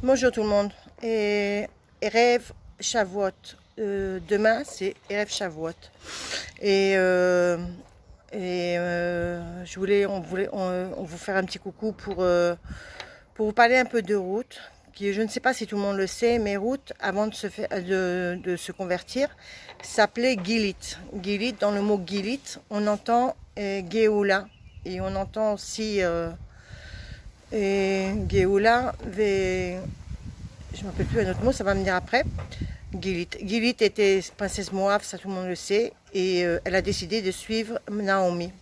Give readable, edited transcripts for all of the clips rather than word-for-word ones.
Bonjour tout le monde. Erev Shavuot. Demain, c'est Erev Shavuot. Et, euh, on vous faire un petit coucou pour vous parler un peu de Ruth. Qui, je ne sais pas si tout le monde le sait, mais Ruth, avant de se convertir, s'appelait Gilit. Gilit, dans le mot Gilit, on entend Géoula. Et on entend aussi Géoula, je ne me rappelle plus un autre mot, ça va me dire après. Gilit. Gilit était princesse Moab, ça tout le monde le sait, et elle a décidé de suivre Naomi.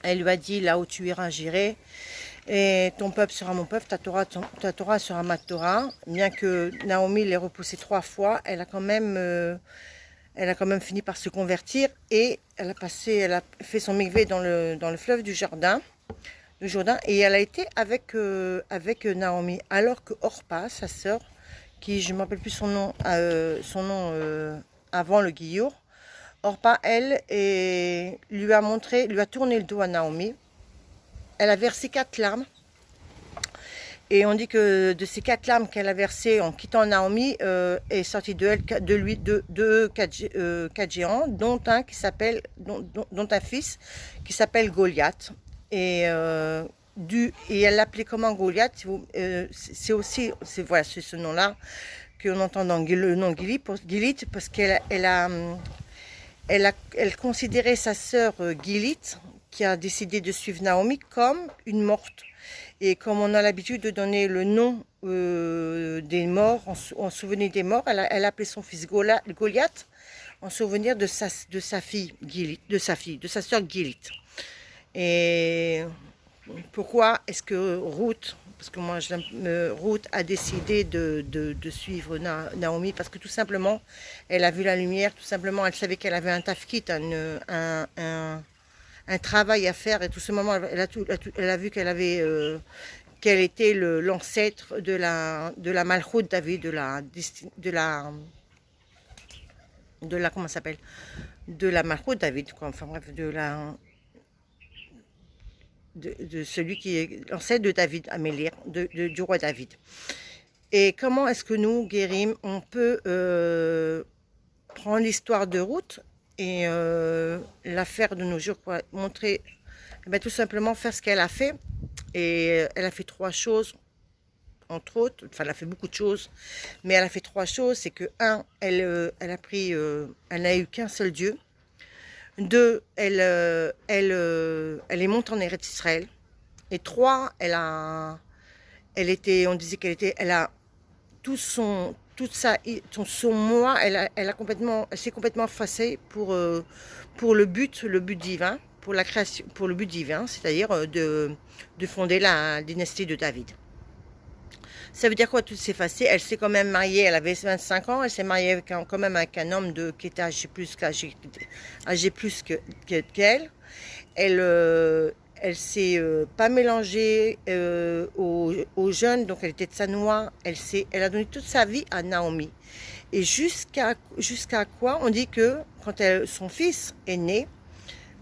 Elle lui a dit, là où tu iras, j'irai, et ton peuple sera mon peuple, ta Torah sera ma Torah. Bien que Naomi l'ait repoussée 3 fois, elle a quand même fini par se convertir, et elle a fait son mikvé dans le fleuve du Jourdain, et elle a été avec Naomi, alors que Orpa, sa sœur, qui je ne me rappelle plus son nom avant le Guillour, Orpa, elle, lui a tourné le dos à Naomi. Elle a versé 4 larmes. Et on dit que de ces 4 larmes qu'elle a versées en quittant Naomi, est sorti de lui 4 géants, dont un fils qui s'appelle Goliath. Et elle l'appelait comment Goliath? C'est aussi voilà, c'est ce nom-là qu'on entend dans le nom Gilit, parce elle considérait sa sœur Gilit, qui a décidé de suivre Naomi, comme une morte. Et comme on a l'habitude de donner le nom des morts, en souvenir des morts, elle appelait son fils Goliath en souvenir de sa fille Gilit, de sa sœur Gilit. Et pourquoi est-ce que Ruth, parce que moi Ruth a décidé de suivre Naomi, parce que tout simplement elle a vu la lumière, tout simplement elle savait qu'elle avait un tafkit, un travail à faire, et tout ce moment elle a vu qu'elle était l'ancêtre de la Malchoute David, comment ça s'appelle, de la Malchoute David, quoi. Enfin bref, de celui qui est l'ancêtre de David, Amélir, du roi David. Et comment est-ce que nous, Guérim, on peut prendre l'histoire de Ruth et la faire de nos jours pour montrer, tout simplement faire ce qu'elle a fait. Et elle a fait 3 choses, entre autres, enfin elle a fait beaucoup de choses, mais elle a fait 3 choses. C'est que elle n'a eu qu'un seul Dieu. 2, elle est montée en Eretz Israël. Et 3, on disait elle a tout son moi, elle s'est complètement effacée pour le but divin, pour la création, pour le but divin, c'est-à-dire de fonder la dynastie de David. Ça veut dire quoi, tout s'effacer? Elle s'est quand même mariée, elle avait 25 ans, elle s'est mariée quand même avec un homme qui était âgé plus qu'elle. Elle s'est pas mélangée aux jeunes, donc elle était de Sanois. Elle a donné toute sa vie à Naomi. Et jusqu'à quoi? On dit que quand son fils est né,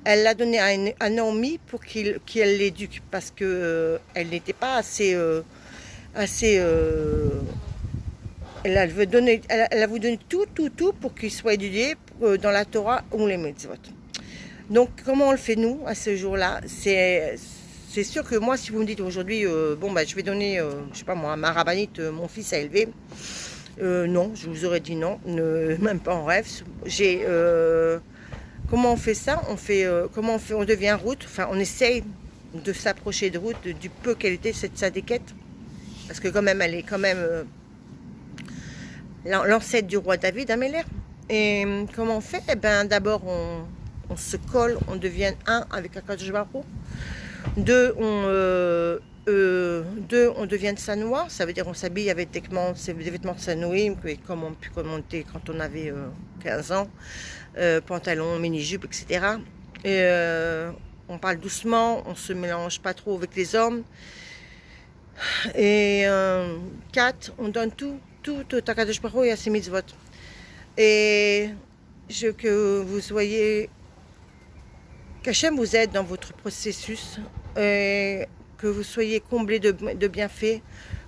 elle l'a donné à Naomi pour qu'elle l'éduque, parce que elle n'était pas assez elle a voulu donner tout pour qu'il soit étudié dans la Torah ou les mitzvot. Donc comment on le fait nous à ce jour-là? C'est sûr que moi, si vous me dites aujourd'hui, je vais donner, je sais pas moi, ma rabbinite, mon fils à élever, non, je vous aurais dit non, même pas en rêve. Comment on fait ça? On devient Ruth, enfin on essaye de s'approcher de Ruth, du peu qu'elle était cette sadéquette. Parce que quand même, elle est quand même l'ancêtre du roi David, Améler. Et comment on fait? D'abord, on se colle, on devient un avec Akadosh Baruch Hu. 2, on devient de Sanois, ça veut dire on s'habille avec des vêtements de Sanouim, comme on pu commenter quand on avait 15 ans, pantalon, mini-jupe, etc. Et on parle doucement, on se mélange pas trop avec les hommes. Et 4, on donne tout à Kadosh Baruch Hu et à ses mitzvot. Et que vous soyez, qu'Hachem vous aide dans votre processus, et que vous soyez comblés de bienfaits,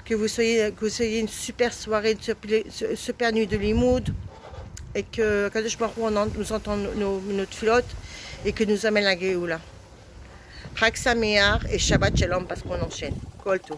que vous soyez une super soirée, une super nuit de limoud, et que Kadosh Baruch Hu nous entend notre filote et que nous amène la Géoula. Chag Sameach et Shabbat Shalom parce qu'on enchaîne. Kol Tov.